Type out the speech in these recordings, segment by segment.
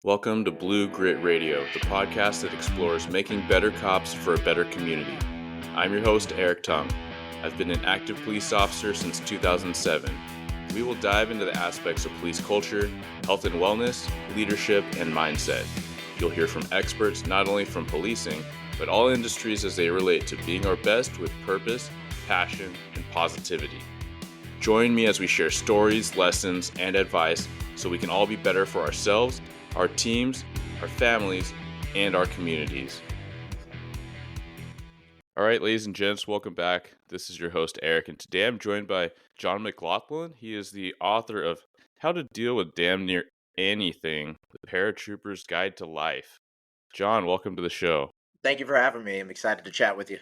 Welcome to Blue Grit Radio, the podcast that explores making better cops for a better community. I'm your host, Eric Tung. I've been an active police officer since 2007. We will dive into the aspects of police culture, health and wellness, leadership, and mindset. You'll hear from experts not only from policing, but all industries as they relate to being our best with purpose, passion, and positivity. Join me as we share stories, lessons, and advice so we can all be better for ourselves, our teams, our families, and our communities. All right, ladies and gents, welcome back. This is your host, Eric, and today I'm joined by John McGlothlin. He is the author of How to Deal with Damn Near Anything, The Paratrooper's Guide to Life. John, welcome to the show. Thank you for having me. I'm excited to chat with you.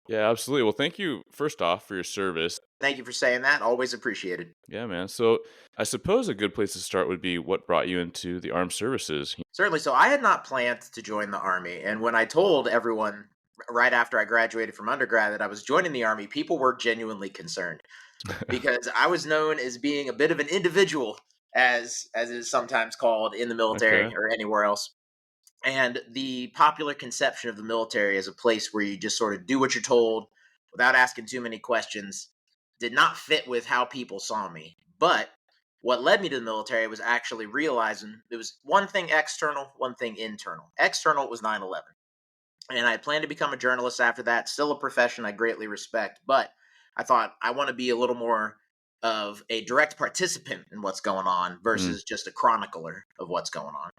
Yeah, absolutely. Well, thank you, first off, for your service. Thank you for saying that. Always appreciated. Yeah, man. So I suppose a good place to start would be what brought you into the armed services. Certainly. So I had not planned to join the Army. And when I told everyone right after I graduated from undergrad that I was joining the Army, people were genuinely concerned because I was known as being a bit of an individual, as it is sometimes called in the military or anywhere else. And the popular conception of the military as a place where you just sort of do what you're told without asking too many questions did not fit with how people saw me. But what led me to the military was actually realizing there was one thing external, one thing internal. External was 9/11. And I planned to become a journalist after that, still a profession I greatly respect. But I thought I want to be a little more of a direct participant in what's going on versus just a chronicler of what's going on.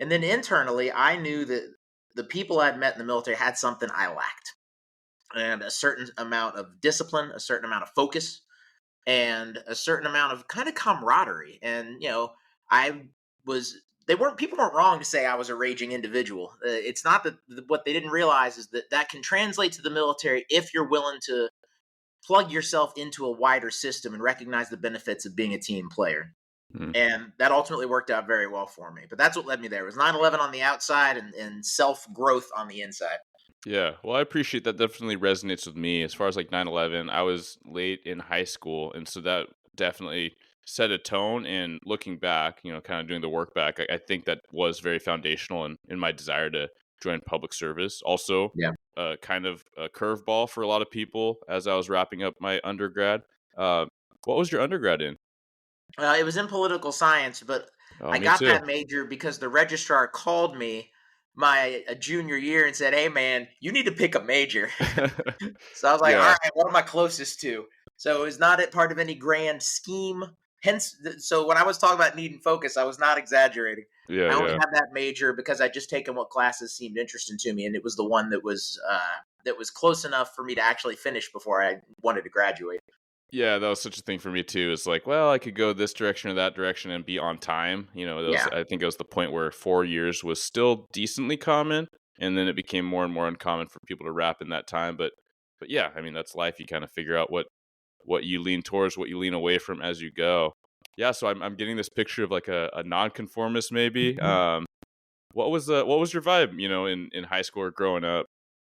And then internally, I knew that the people I'd met in the military had something I lacked. And a certain amount of discipline, a certain amount of focus, and a certain amount of kind of camaraderie. And, people weren't wrong to say I was a raging individual. It's not that what they didn't realize is that can translate to the military if you're willing to plug yourself into a wider system and recognize the benefits of being a team player. And that ultimately worked out very well for me. But that's what led me there. It was 9/11 on the outside and self-growth on the inside. Yeah, well, I appreciate that. Definitely resonates with me. As far as like 9/11, I was late in high school, and so that definitely set a tone. And looking back, kind of doing the work back, I think that was very foundational in my desire to join public service. Also, kind of a curveball for a lot of people as I was wrapping up my undergrad. What was your undergrad in? It was in political science, but I got that major because the registrar called me my junior year and said, "Hey, man, you need to pick a major." So I was like, all right, what am I closest to? So it was not a part of any grand scheme. Hence, so when I was talking about needing focus, I was not exaggerating. I only had that major because I'd just taken what classes seemed interesting to me, and it was the one that was close enough for me to actually finish before I wanted to graduate. Yeah, that was such a thing for me too. It's like, well, I could go this direction or that direction and be on time. I think it was the point where 4 years was still decently common, and then it became more and more uncommon for people to wrap in that time. But yeah, I mean, that's life. You kind of figure out what you lean towards, what you lean away from as you go. Yeah, so I'm getting this picture of like a nonconformist maybe. What was your vibe, in high school or growing up?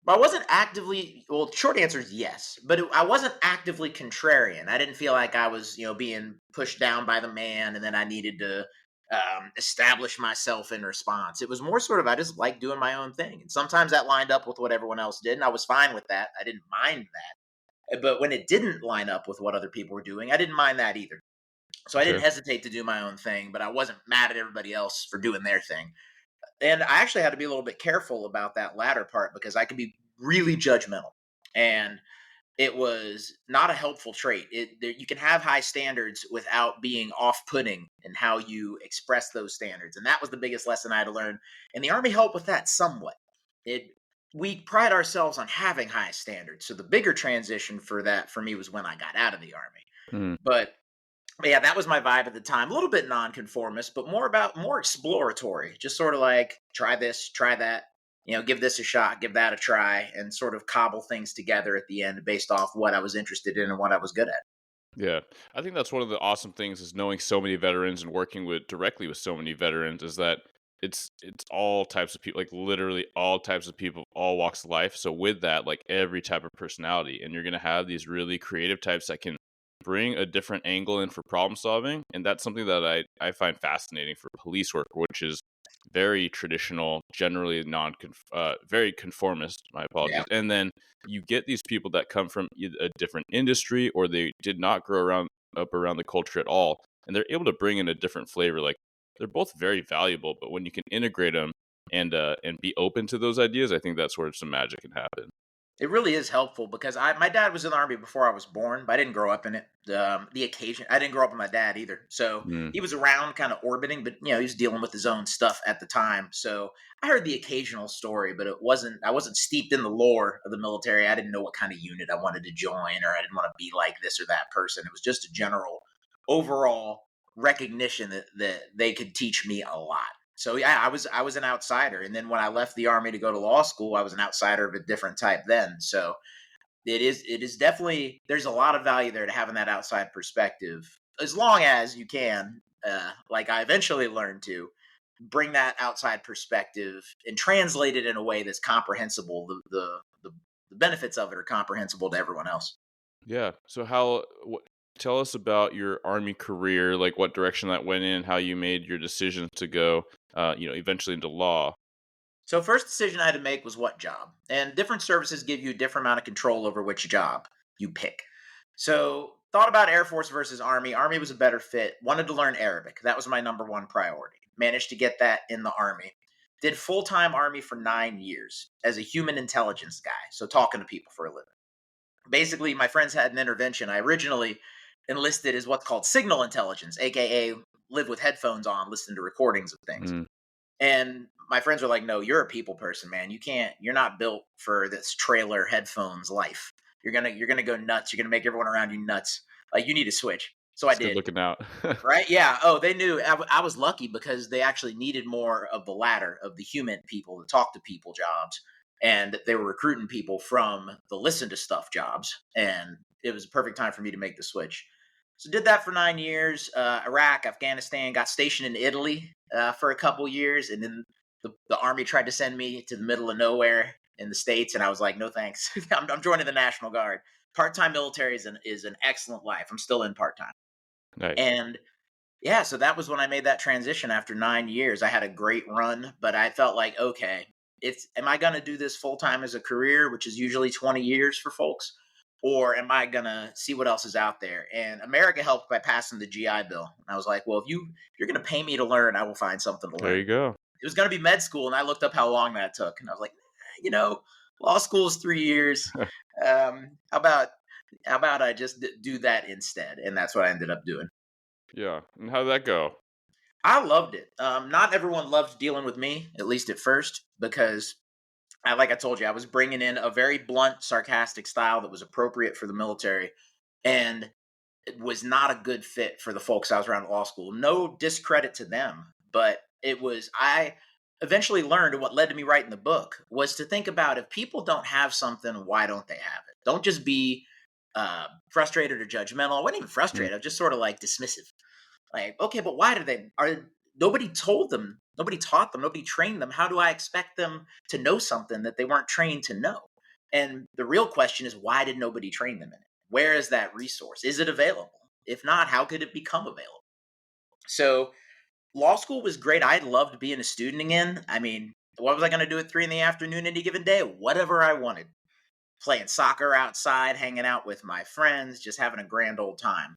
But I wasn't actively, short answer is yes, but I wasn't actively contrarian. I didn't feel like I was, being pushed down by the man and then I needed to establish myself in response. It was more sort of, I just liked doing my own thing. And sometimes that lined up with what everyone else did, and I was fine with that. I didn't mind that. But when it didn't line up with what other people were doing, I didn't mind that either. So I didn't hesitate to do my own thing, but I wasn't mad at everybody else for doing their thing. And I actually had to be a little bit careful about that latter part because I could be really judgmental. And it was not a helpful trait. You can have high standards without being off-putting in how you express those standards. And that was the biggest lesson I had to learn. And the Army helped with that somewhat. We pride ourselves on having high standards. So the bigger transition for that for me was when I got out of the Army. But yeah, that was my vibe at the time. A little bit nonconformist, but more exploratory. Just sort of like, try this, try that, give this a shot, give that a try, and sort of cobble things together at the end based off what I was interested in and what I was good at. Yeah, I think that's one of the awesome things is knowing so many veterans and working directly with so many veterans is that it's all types of people, like literally all types of people, all walks of life. So with that, like every type of personality, and you're going to have these really creative types that can bring a different angle in for problem solving. And that's something that I find fascinating for police work, which is very traditional, generally very conformist. My Yeah. apologies. And then you get these people that come from a different industry, or they did not grow up around the culture at all, and they're able to bring in a different flavor. Like, they're both very valuable, but when you can integrate them and be open to those ideas, I think that's where some magic can happen. It really is helpful because my dad was in the army before I was born, but I didn't grow up in it. The occasion I didn't grow up with my dad either, so Mm, he was around, kind of orbiting, but he was dealing with his own stuff at the time. So I heard the occasional story, but I wasn't steeped in the lore of the military. I didn't know what kind of unit I wanted to join, or I didn't want to be like this or that person. It was just a general, overall recognition that they could teach me a lot. So yeah, I was an outsider, and then when I left the army to go to law school, I was an outsider of a different type then. So it is definitely, there's a lot of value there to having that outside perspective, as long as you can, like I eventually learned to bring that outside perspective and translate it in a way that's comprehensible. The benefits of it are comprehensible to everyone else. yeah. So tell us about your army career, like what direction that went in, how you made your decisions to go, eventually into law. So first decision I had to make was what job. And different services give you a different amount of control over which job you pick. So thought about Air Force versus Army. Army was a better fit. Wanted to learn Arabic. That was my number one priority. Managed to get that in the Army. Did full-time Army for 9 years as a human intelligence guy. So talking to people for a living. Basically, my friends had an intervention. I originally enlisted as what's called signal intelligence, aka live with headphones on, listen to recordings of things. Mm, And my friends were like, "No, you're a people person, man. You're not built for this trailer headphones life. You're gonna go nuts. You're gonna make everyone around you nuts. Like, you need to switch." So I it's good did. looking out. Right? Yeah. Oh, they knew. I was lucky because they actually needed more of the latter, of the human people, the talk to people jobs, and they were recruiting people from the listen to stuff jobs, and it was a perfect time for me to make the switch. So did that for 9 years. Iraq, Afghanistan, got stationed in Italy for a couple years, and then the army tried to send me to the middle of nowhere in the states, and I was like, no thanks. I'm joining the National Guard. Part time military is an excellent life. I'm still in part time, Nice. and yeah, so that was when I made that transition after 9 years. I had a great run, but I felt like, okay, it's am I going to do this full time as a career, which is usually 20 years for folks, or am I going to see what else is out there? And America helped by passing the GI Bill. And I was like, well, if you're going to pay me to learn, I will find something to There learn. you go. It was going to be med school, and I looked up how long that took, and I was like, law school is 3 years. How about I just do that instead? And that's what I ended up doing. Yeah. And how did that go? I loved it. Not everyone loved dealing with me, at least at first, because like I told you, I was bringing in a very blunt, sarcastic style that was appropriate for the military, and it was not a good fit for the folks I was around at law school. No discredit to them, but it was. I eventually learned, and what led to me writing the book was to think about, if people don't have something, why don't they have it? Don't just be frustrated or judgmental. I wasn't even Mm, frustrated. I was just sort of like dismissive. Like, okay, but why do they are nobody told them, nobody taught them, nobody trained them. How do I expect them to know something that they weren't trained to know? And the real question is, why did nobody train them in it? Where is that resource? Is it available? If not, how could it become available? So law school was great. I loved being a student again. I mean, what was I going to do at 3 in the afternoon any given day? Whatever I wanted. Playing soccer outside, hanging out with my friends, just having a grand old time.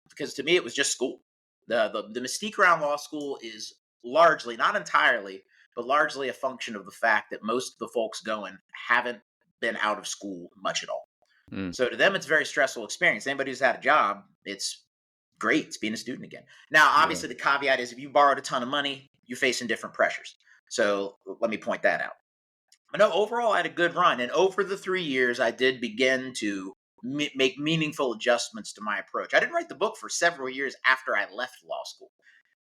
Because to me, it was just school. The mystique around law school is largely, not entirely, but largely a function of the fact that most of the folks going haven't been out of school much at all. mm, So to them, it's a very stressful experience. Anybody who's had a job, it's great. It's being a student again. Now, yeah. obviously, the caveat is if you borrowed a ton of money, you're facing different pressures. So let me point that out. But no, overall, I had a good run. And over the 3 years, I did begin to make meaningful adjustments to my approach. I didn't write the book for several years after I left law school.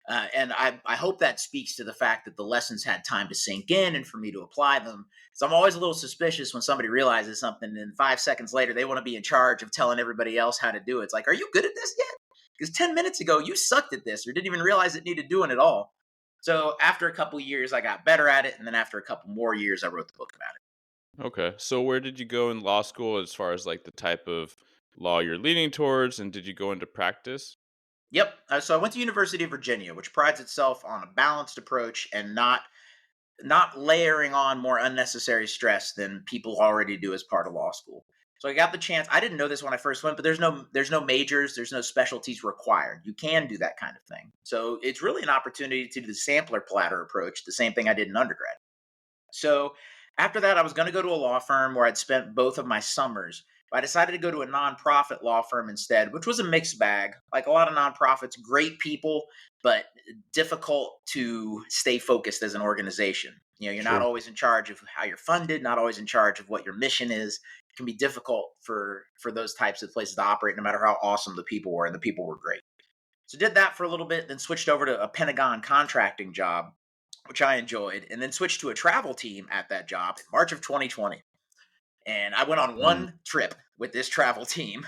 And I hope that speaks to the fact that the lessons had time to sink in and for me to apply them. So I'm always a little suspicious when somebody realizes something and 5 seconds later they want to be in charge of telling everybody else how to do it. It's like, are you good at this yet? Because 10 minutes ago you sucked at this or didn't even realize it needed doing at all. So after a couple years, I got better at it. And then after a couple more years, I wrote the book about it. Okay. So where did you go in law school as far as like the type of law you're leaning towards, and did you go into practice? Yep. So I went to University of Virginia, which prides itself on a balanced approach and not layering on more unnecessary stress than people already do as part of law school. So I got the chance. I didn't know this when I first went, but there's no majors, there's no specialties required. You can do that kind of thing. So it's really an opportunity to do the sampler platter approach, the same thing I did in undergrad. So after that, I was going to go to a law firm where I'd spent both of my summers. But I decided to go to a nonprofit law firm instead, which was a mixed bag. Like a lot of nonprofits, great people, but difficult to stay focused as an organization. You're not Sure. always in charge of how you're funded, not always in charge of what your mission is. It can be difficult for those types of places to operate, no matter how awesome the people were, and the people were great. So did that for a little bit, then switched over to a Pentagon contracting job, which I enjoyed, and then switched to a travel team at that job in March of 2020. And I went on Mm. one trip with this travel team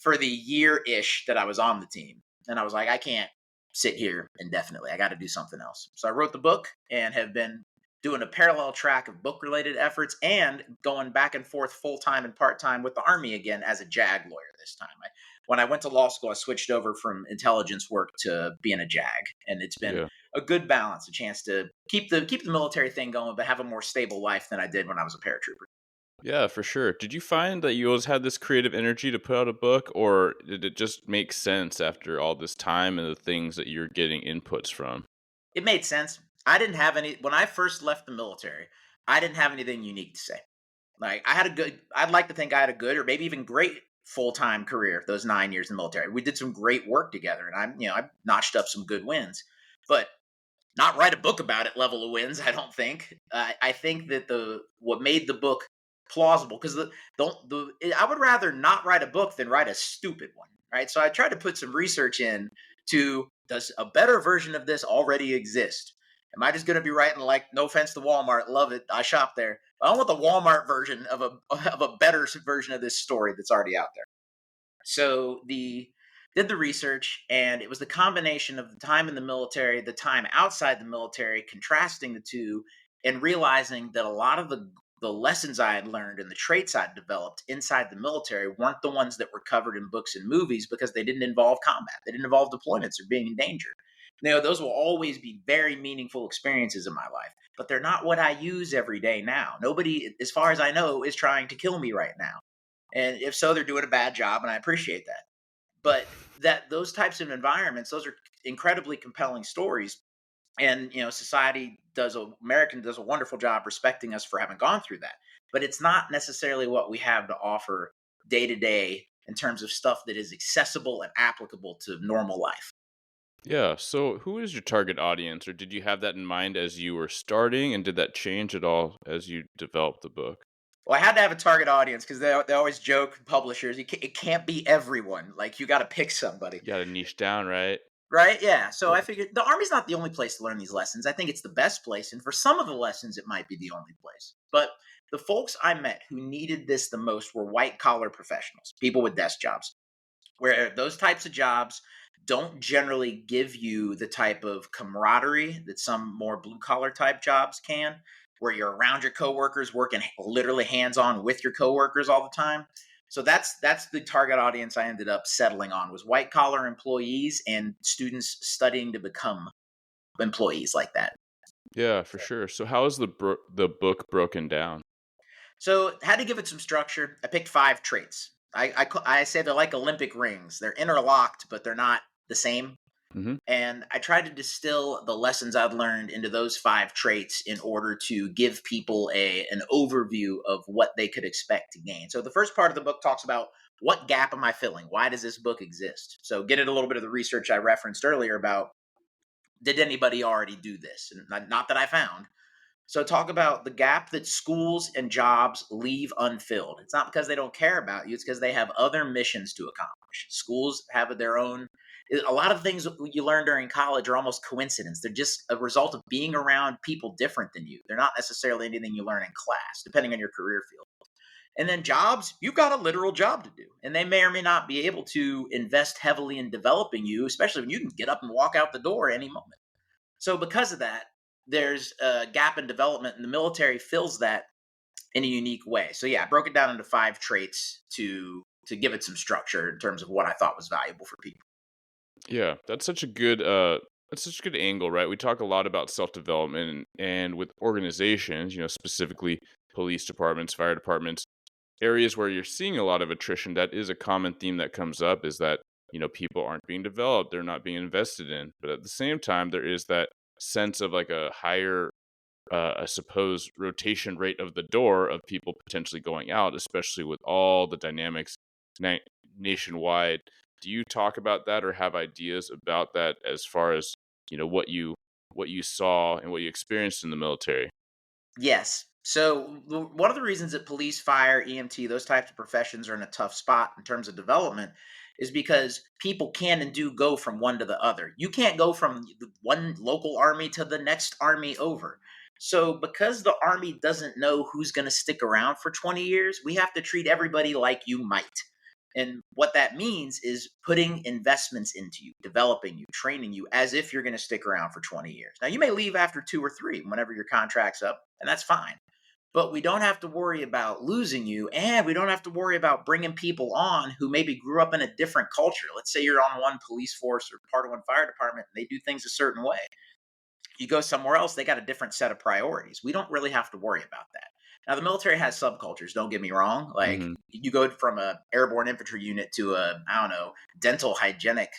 for the year ish that I was on the team. And I was like, I can't sit here indefinitely. I got to do something else. So I wrote the book and have been doing a parallel track of book related efforts and going back and forth full time and part time with the Army again as a JAG lawyer this time. When I went to law school, I switched over from intelligence work to being a JAG. And it's been Yeah. a good balance, a chance to keep the military thing going, but have a more stable life than I did when I was a paratrooper. Yeah, for sure. Did you find that you always had this creative energy to put out a book, or did it just make sense after all this time and the things that you're getting inputs from? It made sense. I didn't have any when I first left the military. I didn't have anything unique to say. Like I'd like to think I had a good or maybe even great full-time career those 9 years in the military. We did some great work together, and I notched up some good wins. But not write a book about it level of wins, I don't think. I think that the what made the book plausible, because I would rather not write a book than write a stupid one, right? So I tried to put some research in to, does a better version of this already exist? Am I just going to be writing, like, no offense to Walmart, love it, I shop there. I want the Walmart version of a better version of this story that's already out there. So the did the research, and it was the combination of the time in the military, the time outside the military, contrasting the two, and realizing that a lot of the lessons I had learned and the traits I'd developed inside the military weren't the ones that were covered in books and movies, because they didn't involve combat, they didn't involve deployments or being in danger. Those will always be very meaningful experiences in my life, but they're not what I use every day now. Nobody, as far as I know, is trying to kill me right now. And if so, they're doing a bad job, and I appreciate that. But that those types of environments, those are incredibly compelling stories. And society American does a wonderful job respecting us for having gone through that. But it's not necessarily what we have to offer day to day in terms of stuff that is accessible and applicable to normal life. Yeah. So, who is your target audience, or did you have that in mind as you were starting, and did that change at all as you developed the book? Well, I had to have a target audience, because they always joke, publishers, it can't be everyone. Like, you got to pick somebody. You got to niche down, right? Right? Yeah. So Yeah. I figured the Army's not the only place to learn these lessons. I think it's the best place. And for some of the lessons, it might be the only place. But the folks I met who needed this the most were white collar professionals, people with desk jobs, where those types of jobs don't generally give you the type of camaraderie that some more blue collar type jobs can, where you're around your coworkers, working literally hands on with your coworkers all the time. So that's the target audience I ended up settling on, was white collar employees and students studying to become employees like that. Yeah, for sure. So, how is the book broken down? So had to give it some structure. I picked 5 traits. I say they're like Olympic rings. They're interlocked, but they're not the same. Hmm. And I tried to distill the lessons I've learned into those 5 traits in order to give people an overview of what they could expect to gain. So the first part of the book talks about, what gap am I filling? Why does this book exist? So get at a little bit of the research I referenced earlier about, did anybody already do this? And not that I found. So talk about the gap that schools and jobs leave unfilled. It's not because they don't care about you, it's because they have other missions to accomplish. Schools have their own. A lot of things you learn during college are almost coincidence. They're just a result of being around people different than you. They're not necessarily anything you learn in class, depending on your career field. And then jobs, you've got a literal job to do. And they may or may not be able to invest heavily in developing you, especially when you can get up and walk out the door any moment. So because of that, there's a gap in development, and the military fills that in a unique way. So yeah, I broke it down into 5 traits to give it some structure in terms of what I thought was valuable for people. Yeah, that's such a good angle, right? We talk a lot about self-development and with organizations, specifically police departments, fire departments, areas where you're seeing a lot of attrition. That is a common theme that comes up, is that, people aren't being developed, they're not being invested in. But at the same time, there is that sense of like a higher I suppose, rotation rate of the door of people potentially going out, especially with all the dynamics na- nationwide. Do you talk about that or have ideas about that as far as what you saw and what you experienced in the military? Yes. So one of the reasons that police, fire, EMT, those types of professions are in a tough spot in terms of development is because people can and do go from one to the other. You can't go from the one local army to the next army over. So because the army doesn't know who's going to stick around for 20 years, we have to treat everybody like you might. And what that means is putting investments into you, developing you, training you as if you're going to stick around for 20 years. Now, you may leave after 2 or 3 whenever your contract's up, and that's fine. But we don't have to worry about losing you, and we don't have to worry about bringing people on who maybe grew up in a different culture. Let's say you're on one police force or part of one fire department, and they do things a certain way. You go somewhere else, they got a different set of priorities. We don't really have to worry about that. Now, the military has subcultures, don't get me wrong. Like, Hmm. you go from a airborne infantry unit to a, I don't know, dental hygienic,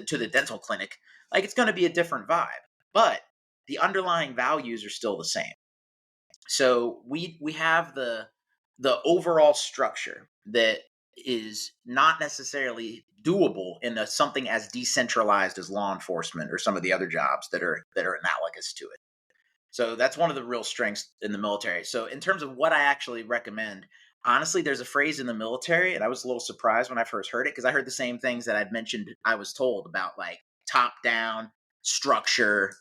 to the dental clinic. Like, it's going to be a different vibe. But the underlying values are still the same. So we have the overall structure that is not necessarily doable in something as decentralized as law enforcement or some of the other jobs that are analogous to it. So that's one of the real strengths in the military. So in terms of what I actually recommend, honestly, there's a phrase in the military, and I was a little surprised when I first heard it because I heard the same things that I'd mentioned. I was told about like top down structure,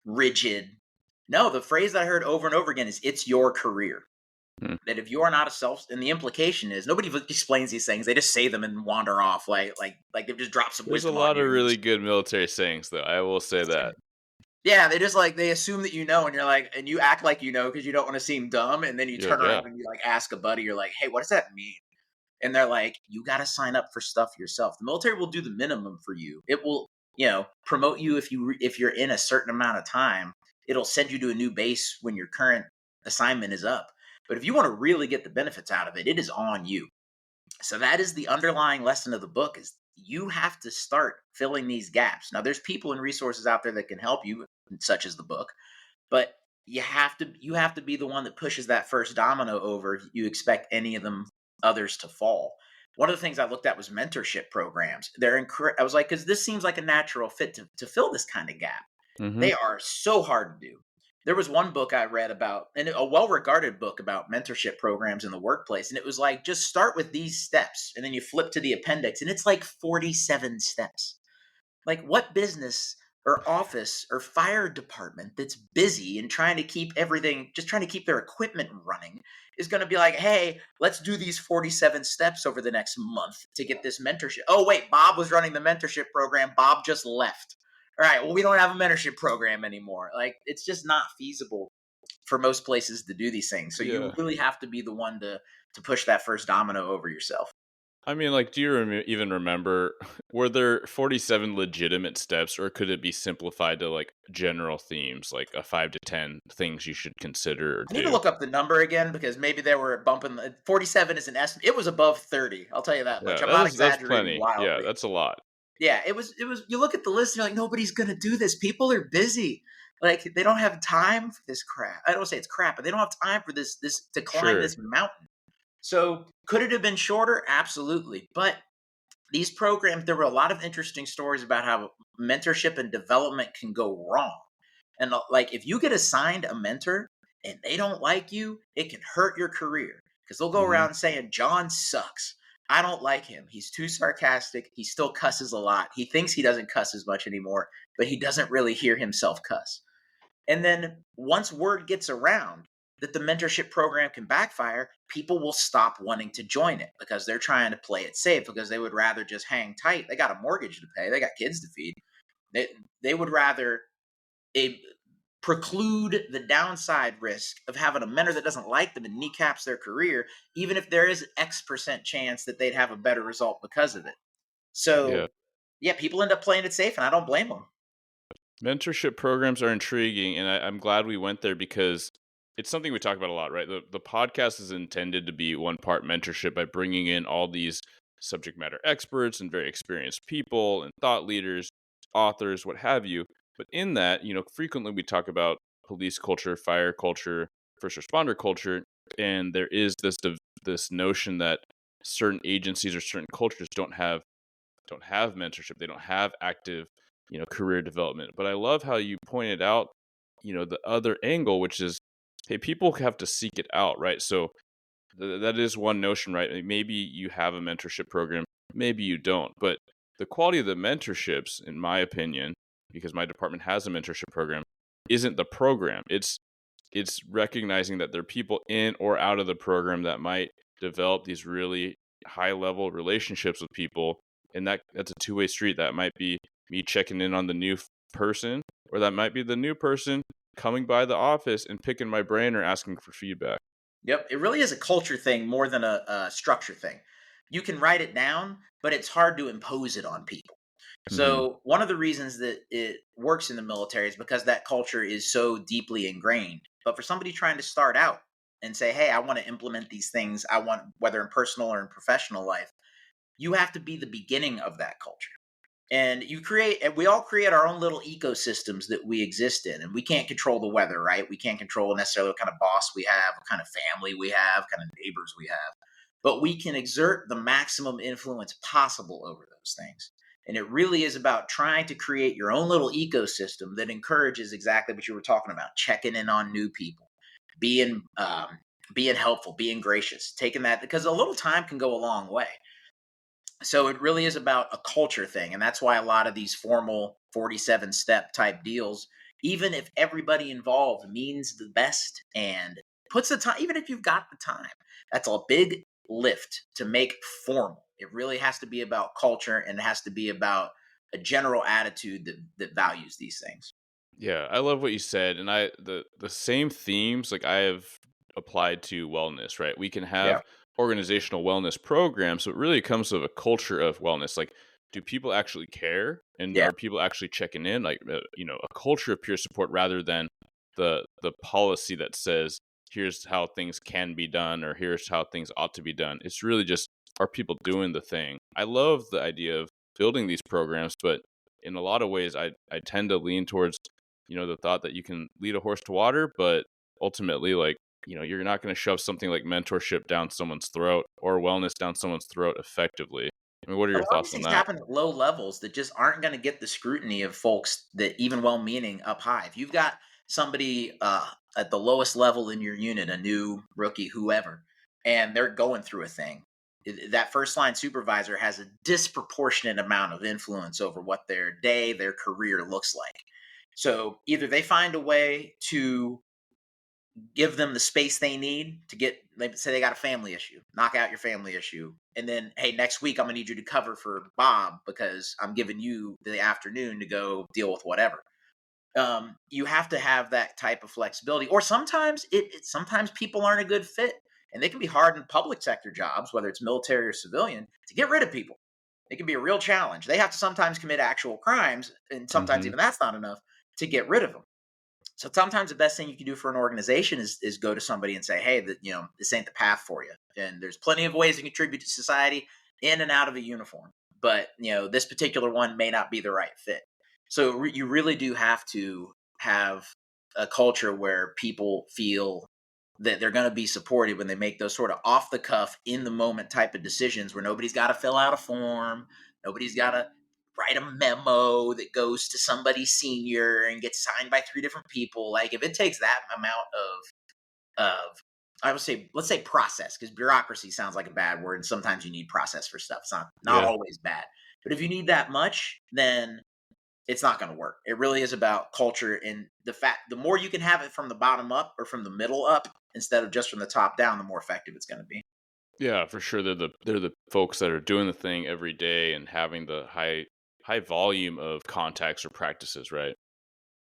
rigid. No, the phrase that I heard over and over again is "it's your career." Hmm. That if you are not a self, and the implication is nobody explains these things; they just say them and wander off like they've just dropped some There's a wisdom on lot you. of And really good military sayings, though. I will say that. yeah, they just like they assume that you know, and you're like, and you act like you know because you don't want to seem dumb, and then you You're like, turn yeah, around and you like ask a buddy, you're like, "Hey, what does that mean?" And they're like, "You got to sign up for stuff yourself. The military will do the minimum for you. It will, promote you if you're in a certain amount of time. It'll send you to a new base when your current assignment is up. But if you want to really get the benefits out of it, it is on you." So that is the underlying lesson of the book: is you have to start filling these gaps. Now, there's people and resources out there that can help you, such as the book, but you have to be the one that pushes that first domino over if you expect any of them others to fall. One of the things I looked at was mentorship programs. I was like, because this seems like a natural fit to fill this kind of gap. hmm They are so hard to do. There was one book I read about, and a well-regarded book about mentorship programs in the workplace, and it was like, just start with these steps, and then you flip to the appendix, and it's like 47 steps. Like, what business or office or fire department that's busy and trying to keep everything, just trying to keep their equipment running, is going to be like, hey, let's do these 47 steps over the next month to get this mentorship? Oh, wait, Bob was running the mentorship program. Bob just left. All right, well, we don't have a mentorship program anymore. Like, it's just not feasible for most places to do these things. So you yeah. really have to be the one to push that first domino over yourself. I mean, like, do you even remember, were there 47 legitimate steps, or could it be simplified to like general themes, like a 5 to 10 things you should consider or I need to do? look up the number again because maybe they were bumping 47 is an estimate. It was above 30. I'll tell you that much. Yeah, I'm not that's exaggerating plenty. Yeah, wildly. that's a lot. Yeah, it was you look at the list and you're like, nobody's gonna do this. People are busy. Like, they don't have time for this crap. I don't say it's crap, but they don't have time for this to climb Sure. this mountain. So could it have been shorter? Absolutely. But these programs, there were a lot of interesting stories about how mentorship and development can go wrong. And like, if you get assigned a mentor and they don't like you, it can hurt your career because they'll go hmm around saying, John sucks. I don't like him. He's too sarcastic. He still cusses a lot. He thinks he doesn't cuss as much anymore, but he doesn't really hear himself cuss. And then once word gets around that the mentorship program can backfire, people will stop wanting to join it because they're trying to play it safe because they would rather just hang tight. They got a mortgage to pay, they got kids to feed. They would rather a preclude the downside risk of having a mentor that doesn't like them and kneecaps their career, even if there is X% chance that they'd have a better result because of it. Yeah. So Yeah, people end up playing it safe, and I don't blame them. Mentorship programs are intriguing, and I'm glad we went there because it's something we talk about a lot, right? The podcast is intended to be one part mentorship by bringing in all these subject matter experts and very experienced people and thought leaders, authors, what have you. But in that, frequently we talk about police culture, fire culture, first responder culture, and there is this notion that certain agencies or certain cultures don't have mentorship. They don't have active, career development. But I love how you pointed out, the other angle, which is, hey, people have to seek it out, right? So that is one notion, right? Maybe you have a mentorship program, maybe you don't. But the quality of the mentorships, in my opinion, because my department has a mentorship program, isn't the program. It's recognizing that there are people in or out of the program that might develop these really high level relationships with people, and that's a two-way street. That might be me checking in on the new person, or that might be the new person coming by the office and picking my brain or asking for feedback. Yep, it really is a culture thing more than a structure thing. You can write it down, but it's hard to impose it on people. Hmm. So one of the reasons that it works in the military is because that culture is so deeply ingrained. But for somebody trying to start out and say, "Hey, I want to implement these things. I want whether in personal or in professional life," you have to be the beginning of that culture. And we all create our own little ecosystems that we exist in, and we can't control the weather, right? We can't control necessarily what kind of boss we have, what kind of family we have, what kind of neighbors we have, but we can exert the maximum influence possible over those things. And it really is about trying to create your own little ecosystem that encourages exactly what you were talking about: checking in on new people, being helpful, being gracious, taking that, because a little time can go a long way. So it really is about a culture thing, and that's why a lot of these formal 47 step type deals, even if everybody involved means the best and puts the time, even if you've got the time, that's a big lift to make formal. It really has to be about culture, and it has to be about a general attitude that values these things. Yeah, I love what you said, and the same themes like I have applied to wellness, right? We can Yeah. have organizational wellness programs, but really it comes to a culture of wellness. Like, do people actually care, and Yeah. are people actually checking in? Like, a culture of peer support rather than the policy that says here's how things can be done or here's how things ought to be done. It's really just, are people doing the thing? I love the idea of building these programs, but in a lot of ways, I tend to lean towards the thought that you can lead a horse to water, but ultimately, like, you're not going to shove something like mentorship down someone's throat or wellness down someone's throat effectively. I mean, what are A your lot of these thoughts on things that? happen at low levels that just aren't going to get the scrutiny of folks that even well-meaning up high. If you've got somebody at the lowest level in your unit, a new rookie, whoever, and they're going through a thing, that first line supervisor has a disproportionate amount of influence over what their day, their career looks like. So either they find a way to give them the space they need to get, like, say they got a family issue, knock out your family issue, and then, hey, next week I'm gonna need you to cover for Bob because I'm giving you the afternoon to go deal with whatever. You have to have that type of flexibility, or sometimes sometimes people aren't a good fit, and they can be hard in public sector jobs, whether it's military or civilian, to get rid of people. It can be a real challenge. They have to sometimes commit actual crimes, and sometimes Hmm. even that's not enough to get rid of them. So sometimes the best thing you can do for an organization is go to somebody and say, "Hey, that this ain't the path for you." And there's plenty of ways to contribute to society in and out of a uniform, but this particular one may not be the right fit. So you really do have to have a culture where people feel that they're going to be supported when they make those sort of off the cuff, in the moment type of decisions, where nobody's got to fill out a form, nobody's got to write a memo that goes to somebody senior and gets signed by three different people. Like, if it takes that amount of I would say, let's say process, because bureaucracy sounds like a bad word, and sometimes you need process for stuff. It's not Yeah. always bad. But if you need that much, then it's not going to work. It really is about culture, and the more you can have it from the bottom up or from the middle up instead of just from the top down, the more effective it's going to be. Yeah, for sure. They're the folks that are doing the thing every day and having the high volume of contacts or practices, right?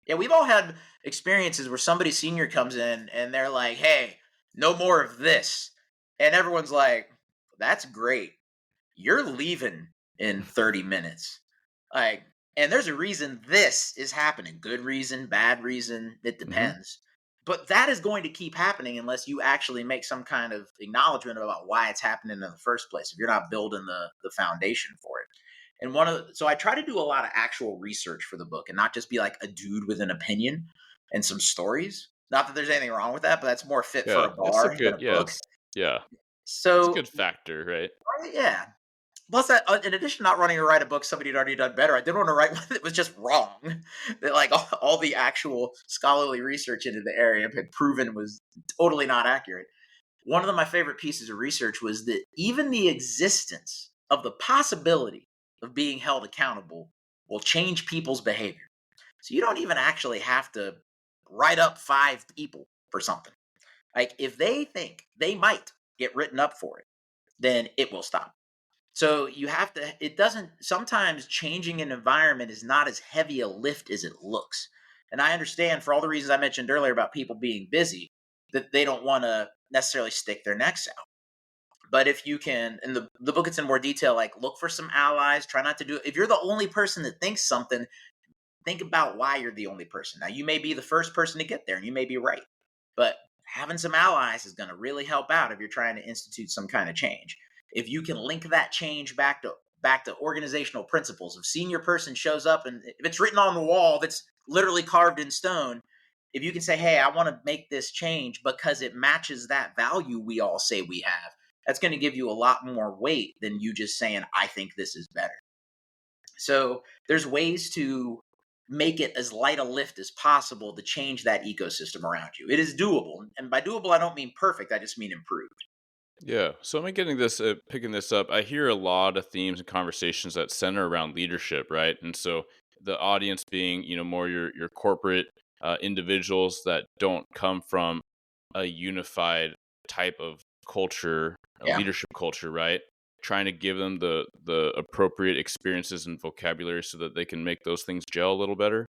Yeah, we've all had experiences where somebody senior comes in and they're like, "Hey, no more of this." And everyone's like, "That's great. You're leaving in 30 minutes." Like, and there's a reason this is happening. Good reason, bad reason, it Hmm. depends. But that is going to keep happening unless you actually make some kind of acknowledgement about why it's happening in the first place. If you're not building the foundation for it. And so I try to do a lot of actual research for the book and not just be like a dude with an opinion and some stories. Not that there's anything wrong with that, but that's more fit for Yeah, a it's a bar than good. a Yeah, book. it's yeah, it's a So good factor, right? yeah, plus, in addition to not wanting to write a book somebody had already done better, I didn't want to write one that was just wrong. That like all the actual scholarly research into the area had proven was totally not accurate. One of my favorite pieces of research was that even the existence of the possibility of being held accountable will change people's behavior. So you don't even actually have to write up 5 people for something. Like if they think they might get written up for it, then it will stop. So you have to, it doesn't, sometimes changing an environment is not as heavy a lift as it looks. And I understand for all the reasons I mentioned earlier about people being busy, that they don't want to necessarily stick their necks out. But if you can, and the book gets in more detail, like look for some allies, try not to do it. If you're the only person that thinks something, think about why you're the only person. Now, you may be the first person to get there and you may be right, but having some allies is going to really help out if you're trying to institute some kind of change. If you can link that change back to organizational principles, if senior person shows up and if it's written on the wall that's literally carved in stone, if you can say, hey, I want to make this change because it matches that value we all say we have, that's going to give you a lot more weight than you just saying, I think this is better. So there's ways to make it as light a lift as possible to change that ecosystem around you. It is doable. And by doable, I don't mean perfect, I just mean improved. Yeah. So I'm getting this, picking this up. I hear a lot of themes and conversations that center around leadership, right? And so the audience being, more your corporate individuals that don't come from a unified type of culture, a Yeah. leadership culture, right? Trying to give them the appropriate experiences and vocabulary so that they can make those things gel a little better.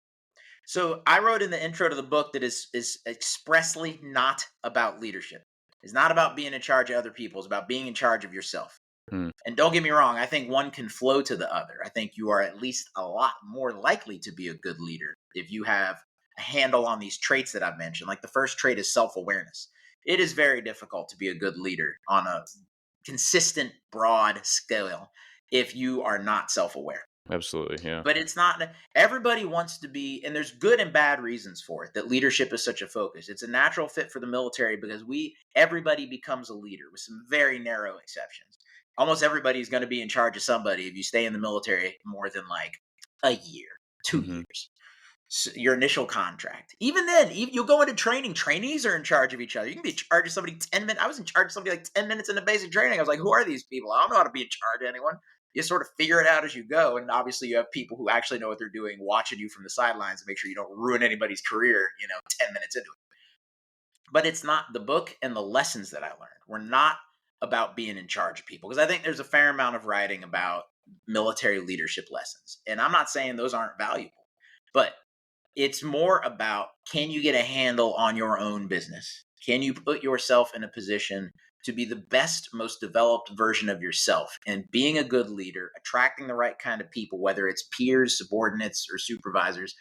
So I wrote in the intro to the book that is expressly not about leadership. It's not about being in charge of other people. It's about being in charge of yourself. Hmm. And don't get me wrong, I think one can flow to the other. I think you are at least a lot more likely to be a good leader if you have a handle on these traits that I've mentioned. Like the first trait is self awareness. It is very difficult to be a good leader on a consistent, broad scale if you are not self aware. Absolutely. Yeah. But it's not, everybody wants to be, and there's good and bad reasons for it, that leadership is such a focus. It's a natural fit for the military because everybody becomes a leader with some very narrow exceptions. Almost everybody is going to be in charge of somebody if you stay in the military more than like a year, two Hmm. years. Your initial contract. Even then, you'll go into training. Trainees are in charge of each other. You can be in charge of somebody 10 minutes. I was in charge of somebody like 10 minutes into basic training. I was like, who are these people? I don't know how to be in charge of anyone. You sort of figure it out as you go. And obviously, you have people who actually know what they're doing watching you from the sidelines to make sure you don't ruin anybody's career, 10 minutes into it. But it's not the book and the lessons that I learned were not about being in charge of people. Because I think there's a fair amount of writing about military leadership lessons. And I'm not saying those aren't valuable, but it's more about, can you get a handle on your own business? Can you put yourself in a position to be the best, most developed version of yourself and being a good leader, attracting the right kind of people, whether it's peers, subordinates, or supervisors?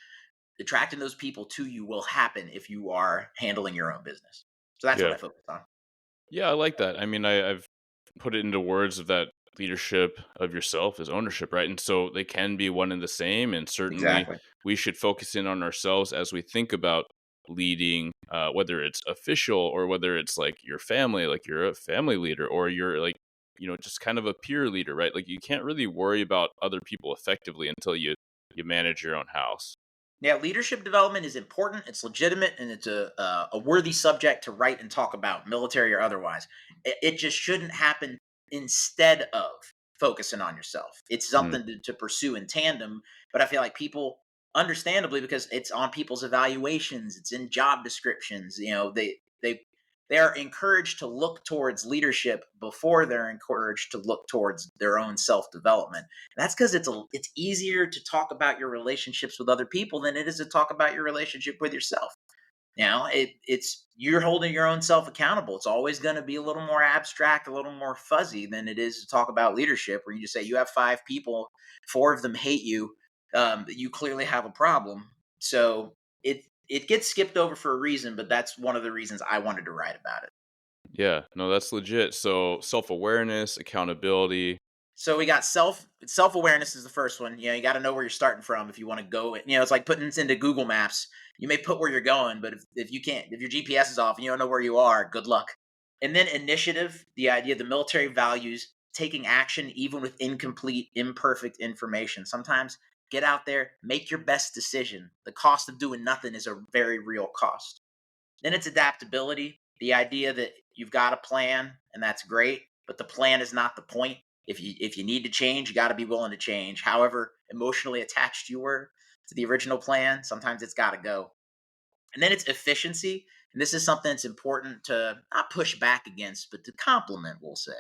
Attracting those people to you will happen if you are handling your own business. So that's what Yeah. I focus on. Yeah, I like that. I mean, I've put it into words of that leadership of yourself is ownership, right? And so they can be one and the same. And certainly Exactly. we should focus in on ourselves as we think about leading, whether it's official or whether it's like your family, like you're a family leader, or you're like, just kind of a peer leader, right? Like you can't really worry about other people effectively until you manage your own house. Yeah, leadership development is important. It's legitimate, and it's a worthy subject to write and talk about, military or otherwise. It just shouldn't happen instead of focusing on yourself. It's Mm, something to pursue in tandem. But I feel like people, understandably, because it's on people's evaluations, it's in job descriptions. They are encouraged to look towards leadership before they're encouraged to look towards their own self development. That's because it's easier to talk about your relationships with other people than it is to talk about your relationship with yourself. It's you're holding your own self accountable. It's always going to be a little more abstract, a little more fuzzy than it is to talk about leadership, where you just say you have 5 people, 4 of them hate you. you clearly have a problem. So it gets skipped over for a reason, but that's one of the reasons I wanted to write about it. Yeah, no, that's legit. So self-awareness, accountability. So we got self-awareness is the first one. You got to know where you're starting from if you want to go. It's like putting this into Google Maps. You may put where you're going, but if you can't, if your GPS is off and you don't know where you are, good luck. And then initiative, the idea the military values taking action even with incomplete, imperfect information. Sometimes get out there, make your best decision. The cost of doing nothing is a very real cost. Then it's adaptability, the idea that you've got a plan and that's great, but the plan is not the point. If you need to change, you got to be willing to change. However emotionally attached you were to the original plan, sometimes it's got to go. And then it's efficiency. And this is something that's important to not push back against, but to compliment, we'll say.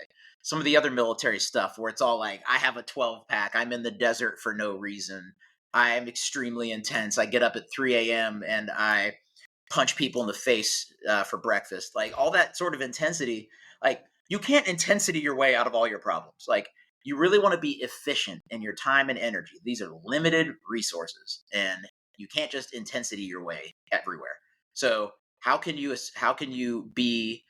Some of the other military stuff where it's all like, I have a 12 pack, I'm in the desert for no reason, I am extremely intense, I get up at 3 a.m. and I punch people in the face for breakfast. Like all that sort of intensity, like you can't intensity your way out of all your problems. Like you really want to be efficient in your time and energy. These are limited resources and you can't just intensity your way everywhere. So how can you be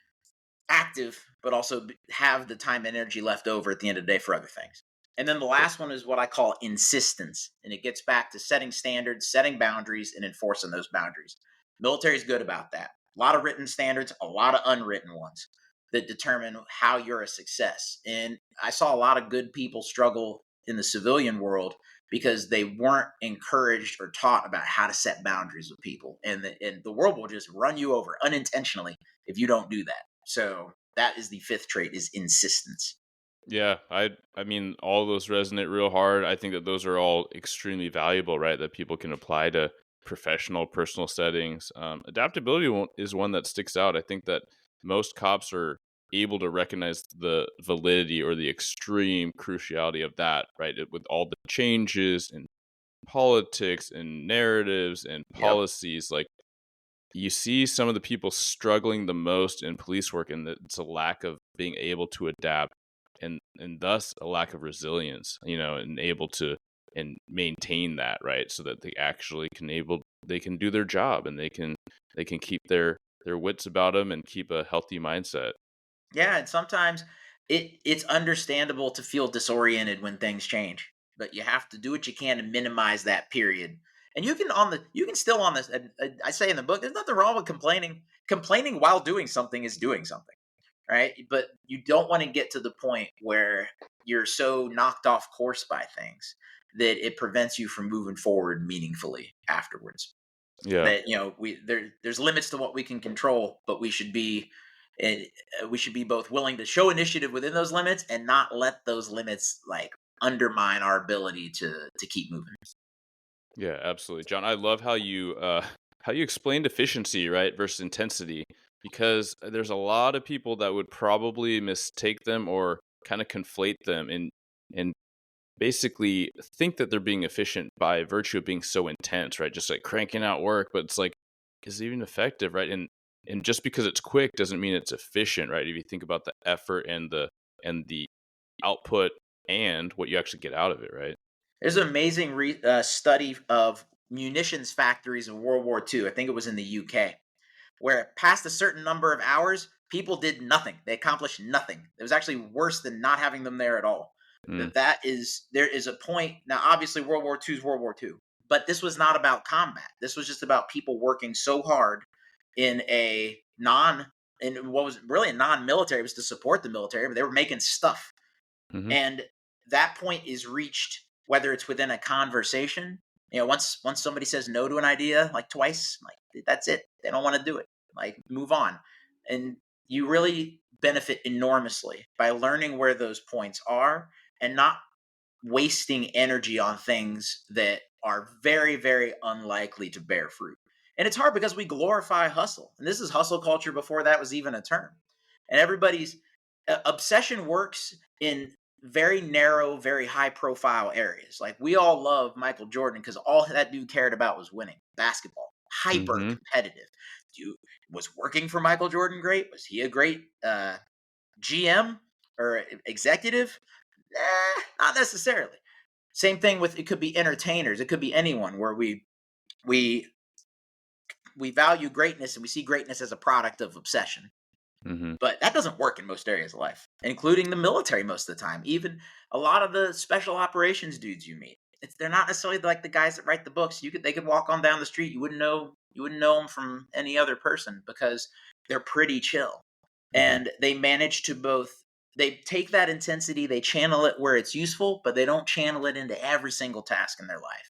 active, but also have the time and energy left over at the end of the day for other things? And then the last one is what I call insistence. And it gets back to setting standards, setting boundaries, and enforcing those boundaries. Military is good about that. A lot of written standards, a lot of unwritten ones that determine how you're a success. And I saw a lot of good people struggle in the civilian world because they weren't encouraged or taught about how to set boundaries with people. And the world will just run you over unintentionally if you don't do that. So that is the fifth trait, is insistence. Yeah, I mean, all those resonate real hard. I think that those are all extremely valuable, right? That people can apply to professional, personal settings. Adaptability is one that sticks out. I think that most cops are able to recognize the validity or the extreme cruciality of that, right? With all the changes in politics and narratives and Yep. policies, like you see some of the people struggling the most in police work, and it's a lack of being able to adapt, and thus a lack of resilience, and able to and maintain that, right, so that they can do their job, and they can keep their wits about them and keep a healthy mindset. Yeah, and sometimes it's understandable to feel disoriented when things change, but you have to do what you can to minimize that period. And you can still on this. I say in the book, there's nothing wrong with complaining. Complaining while doing something is doing something, right? But you don't want to get to the point where you're so knocked off course by things that it prevents you from moving forward meaningfully afterwards. Yeah. That there's limits to what we can control, but eh, we should be both willing to show initiative within those limits and not let those limits like undermine our ability to keep moving. Yeah, absolutely, John. I love how you explained efficiency, right, versus intensity, because there's a lot of people that would probably mistake them or kind of conflate them and basically think that they're being efficient by virtue of being so intense, right? Just like cranking out work, but it's like, is it even effective, right? And just because it's quick doesn't mean it's efficient, right? If you think about the effort and the output and what you actually get out of it, right? There's an amazing study of munitions factories in World War II. I think it was in the UK, where past a certain number of hours, people did nothing. They accomplished nothing. It was actually worse than not having them there at all. Mm, There is a point now. Obviously, World War II is World War II, but this was not about combat. This was just about people working so hard in a non in what was really a non-military. It was to support the military, but they were making stuff. hmm And that point is reached whether it's within a conversation. Once somebody says no to an idea like twice, like that's it. They don't want to do it. Like move on. And you really benefit enormously by learning where those points are and not wasting energy on things that are very, very unlikely to bear fruit. And it's hard because we glorify hustle. And this is hustle culture before that was even a term. And everybody's obsession works in very narrow, very high profile areas. Like we all love Michael Jordan because all that dude cared about was winning basketball, hyper hmm competitive. Dude, was working for Michael Jordan great? Was he a great GM or executive? Not necessarily. Same thing with, it could be entertainers, it could be anyone, where we we value greatness and we see greatness as a product of obsession. Mm-hmm. But that doesn't work in most areas of life, including the military most of the time. Even a lot of the special operations dudes you meet, they're not necessarily like the guys that write the books. They could walk on down the street, you wouldn't know them from any other person, because they're pretty chill. And they manage to both, they take that intensity, they channel it where it's useful, but they don't channel it into every single task in their life.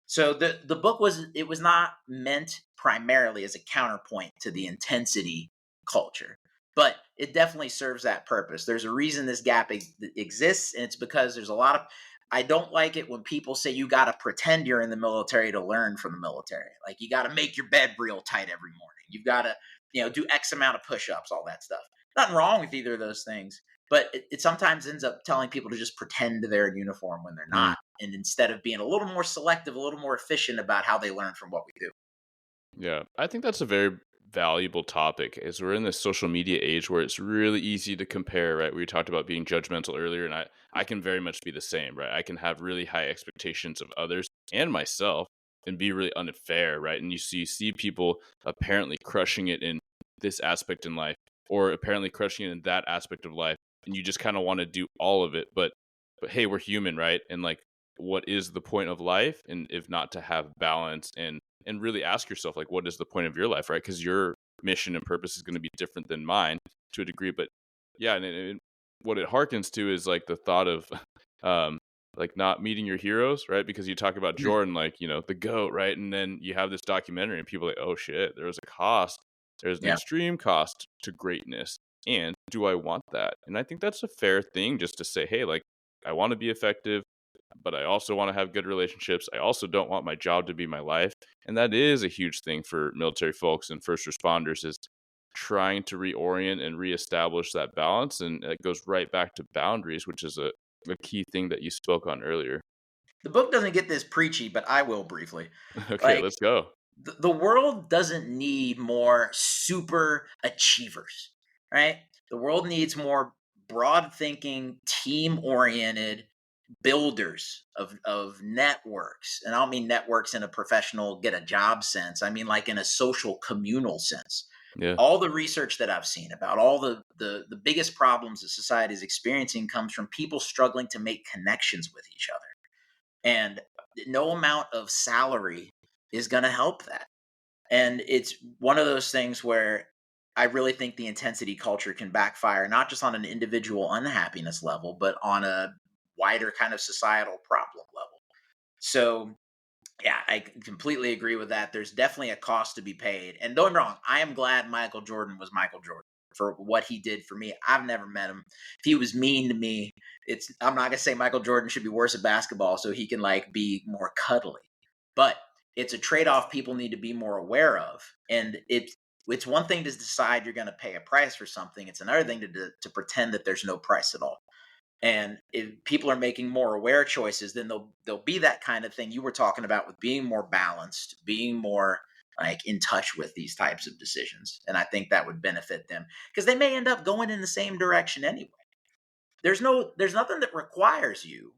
So the book was not meant primarily as a counterpoint to the intensity culture, but it definitely serves that purpose. There's a reason this gap exists, and it's because there's a lot of, I don't like it when people say you got to pretend you're in the military to learn from the military. Like, you got to make your bed real tight every morning. You've got to, do X amount of push-ups, all that stuff. Nothing wrong with either of those things, but it sometimes ends up telling people to just pretend they're in uniform when they're not. And instead of being a little more selective, a little more efficient about how they learn from what we do. Yeah, I think that's a very valuable topic, as we're in this social media age where it's really easy to compare, right? We talked about being judgmental earlier, and I can very much be the same, right? I can have really high expectations of others and myself and be really unfair, right? And you see people apparently crushing it in this aspect in life, or apparently crushing it in that aspect of life, and you just kind of want to do all of it, but hey, we're human, right? And like, what is the point of life? And if not to have balance and really ask yourself, like, what is the point of your life, right? Because your mission and purpose is going to be different than mine to a degree. But yeah, and what it harkens to is like the thought of like not meeting your heroes, right? Because you talk about Jordan, like, the GOAT, right? And then you have this documentary and people are like, oh shit, there was a cost. There's an Yeah. extreme cost to greatness. And do I want that? And I think that's a fair thing, just to say, hey, like, I want to be effective, but I also want to have good relationships. I also don't want my job to be my life. And that is a huge thing for military folks and first responders, is trying to reorient and reestablish that balance. And it goes right back to boundaries, which is a key thing that you spoke on earlier. The book doesn't get this preachy, but I will briefly. Okay, Like, let's go. the world doesn't need more super achievers, right? The world needs more broad thinking, team oriented builders of networks. And I don't mean networks in a professional get a job sense. I mean, like, in a social communal sense. Yeah. All the research that I've seen about all the biggest problems that society is experiencing comes from people struggling to make connections with each other. And no amount of salary is going to help that. And it's one of those things where I really think the intensity culture can backfire, not just on an individual unhappiness level, but on a wider kind of societal problem level. So, yeah, I completely agree with that. There's definitely a cost to be paid. And don't get me wrong, I am glad Michael Jordan was Michael Jordan for what he did for me. I've never met him. If he was mean to me, I'm not gonna say Michael Jordan should be worse at basketball so he can like be more cuddly. But it's a trade-off people need to be more aware of. And it's one thing to decide you're going to pay a price for something. It's another thing to pretend that there's no price at all. And if people are making more aware choices, then there'll be that kind of thing you were talking about, with being more balanced, being more like in touch with these types of decisions. And I think that would benefit them, because they may end up going in the same direction anyway. There's nothing that requires you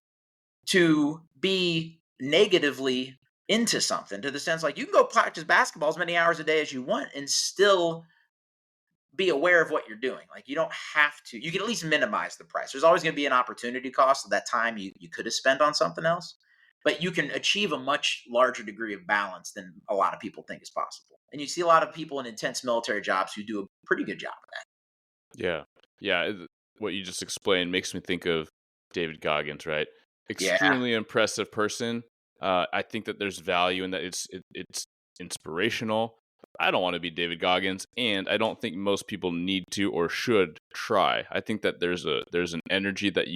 to be negatively into something, to the sense like, you can go practice basketball as many hours a day as you want and still be aware of what you're doing. Like, you don't have to, you can at least minimize the price. There's always going to be an opportunity cost of that time you could have spent on something else, but you can achieve a much larger degree of balance than a lot of people think is possible. And you see a lot of people in intense military jobs who do a pretty good job of that. Yeah. Yeah. What you just explained makes me think of David Goggins, right? Yeah. Extremely impressive person. I think that there's value in that. It's inspirational. I don't want to be David Goggins, and I don't think most people need to or should try. I think that there's an energy that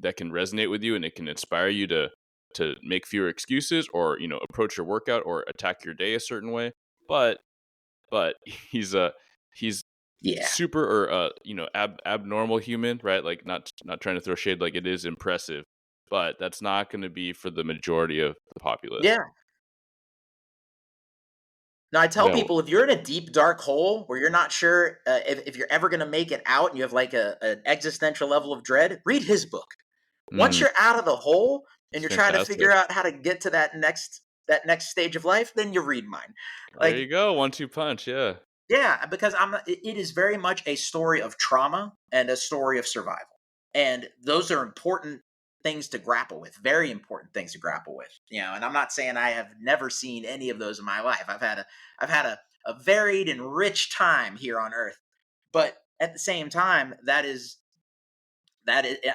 that can resonate with you, and it can inspire you to make fewer excuses, or approach your workout or attack your day a certain way. But he's Yeah. super, or abnormal human, right? Like, not trying to throw shade, like, it is impressive, but that's not going to be for the majority of the populace. Yeah. Now, I tell No. people, if you're in a deep, dark hole where you're not sure if you're ever going to make it out, and you have like an existential level of dread, read his book. Once Mhm. you're out of the hole, and It's you're trying to fantastic. figure out how to get to that next stage of life, then you read mine. There Like, you go. 1-2 punch. Yeah. yeah, because it is very much a story of trauma and a story of survival. And those are important things to grapple with, very important things to grapple with. And I'm not saying I have never seen any of those in my life. I've had a varied and rich time here on earth. But at the same time, I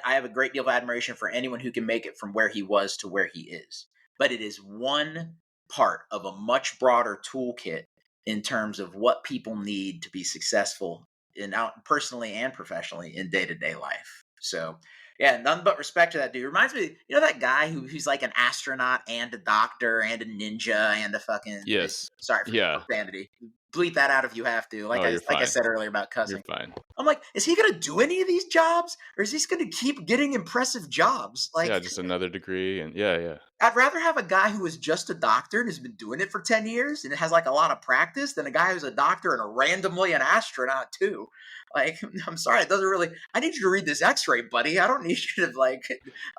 have a great deal of admiration for anyone who can make it from where he was to where he is. But it is one part of a much broader toolkit in terms of what people need to be successful in out personally and professionally in day-to-day life. So yeah, none but respect to that dude. Reminds me, that guy who's like an astronaut and a doctor and a ninja and a fucking Yes. sorry for the Yeah. profanity. Bleep that out if you have to. Like Oh, I you're like I fine. said earlier about You're cussing. fine. I'm like, is he going to do any of these jobs, or is he going to keep getting impressive jobs? Yeah, Like, just another degree, and yeah. I'd rather have a guy who is just a doctor and has been doing it for 10 years and has like a lot of practice than a guy who's a doctor and a randomly an astronaut too. Like, I'm sorry, it doesn't really. I need you to read this X-ray, buddy. I don't need you to I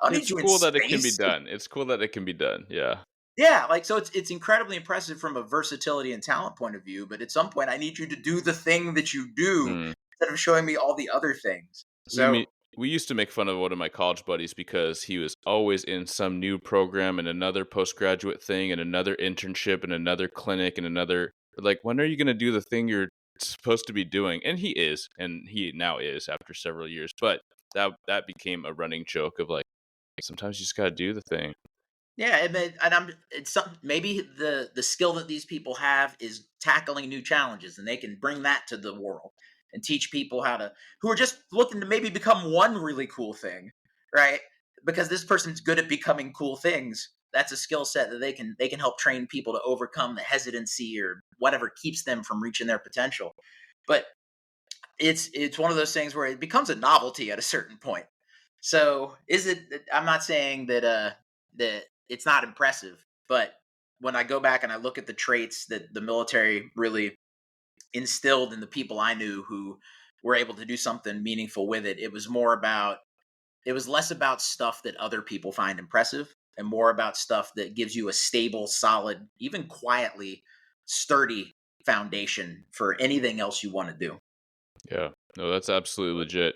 don't need It's you in cool that it can be space. done. It's cool that it can be done. Yeah. Yeah, like so it's incredibly impressive from a versatility and talent point of view, but at some point I need you to do the thing that you do Mm. instead of showing me all the other things. We So meet. We used to make fun of one of my college buddies because he was always in some new program and another postgraduate thing and another internship and another clinic and another. Like, when are you going to do the thing you're supposed to be doing? And he is, and he now is after several years. But that became a running joke of like, sometimes you just got to do the thing. yeah, and it's some maybe the skill that these people have is tackling new challenges, and they can bring that to the world and teach people who are just looking to maybe become one really cool thing, right? Because this person's good at becoming cool things. That's a skill set that they can help train people to overcome the hesitancy or whatever keeps them from reaching their potential. But it's one of those things where it becomes a novelty at a certain point. So is it? I'm not saying that it's not impressive, but when I go back and I look at the traits that the military really instilled in the people I knew who were able to do something meaningful with it, it was less about stuff that other people find impressive and more about stuff that gives you a stable, solid, even quietly sturdy foundation for anything else you want to do. Yeah. No, that's absolutely legit.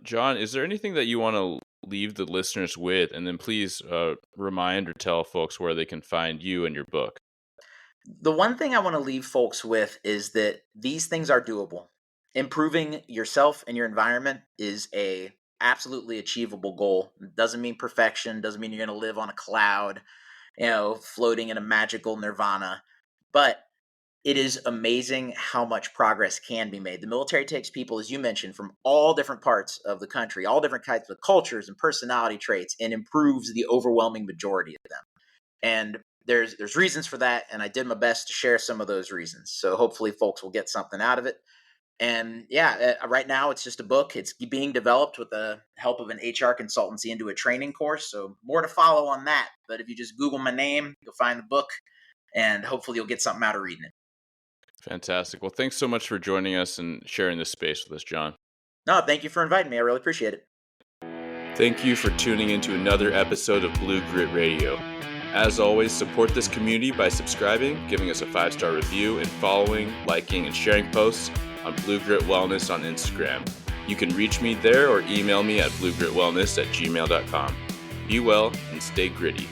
John, is there anything that you want to leave the listeners with? And then please remind or tell folks where they can find you and your book. The one thing I want to leave folks with is that these things are doable. Improving yourself and your environment is a absolutely achievable goal. It doesn't mean perfection, doesn't mean you're going to live on a cloud, floating in a magical nirvana, but it is amazing how much progress can be made. The military takes people, as you mentioned, from all different parts of the country, all different kinds of cultures and personality traits, and improves the overwhelming majority of them. And there's reasons for that, and I did my best to share some of those reasons. So hopefully folks will get something out of it. And yeah, right now it's just a book. It's being developed with the help of an HR consultancy into a training course. So more to follow on that. But if you just Google my name, you'll find the book, and hopefully you'll get something out of reading it. Fantastic. Well, thanks so much for joining us and sharing this space with us, John. No, thank you for inviting me. I really appreciate it. Thank you for tuning into another episode of Blue Grit Radio. As always, support this community by subscribing, giving us a 5-star review, and following, liking, and sharing posts on Blue Grit Wellness on Instagram. You can reach me there or email me at bluegritwellness@gmail.com. Be well and stay gritty.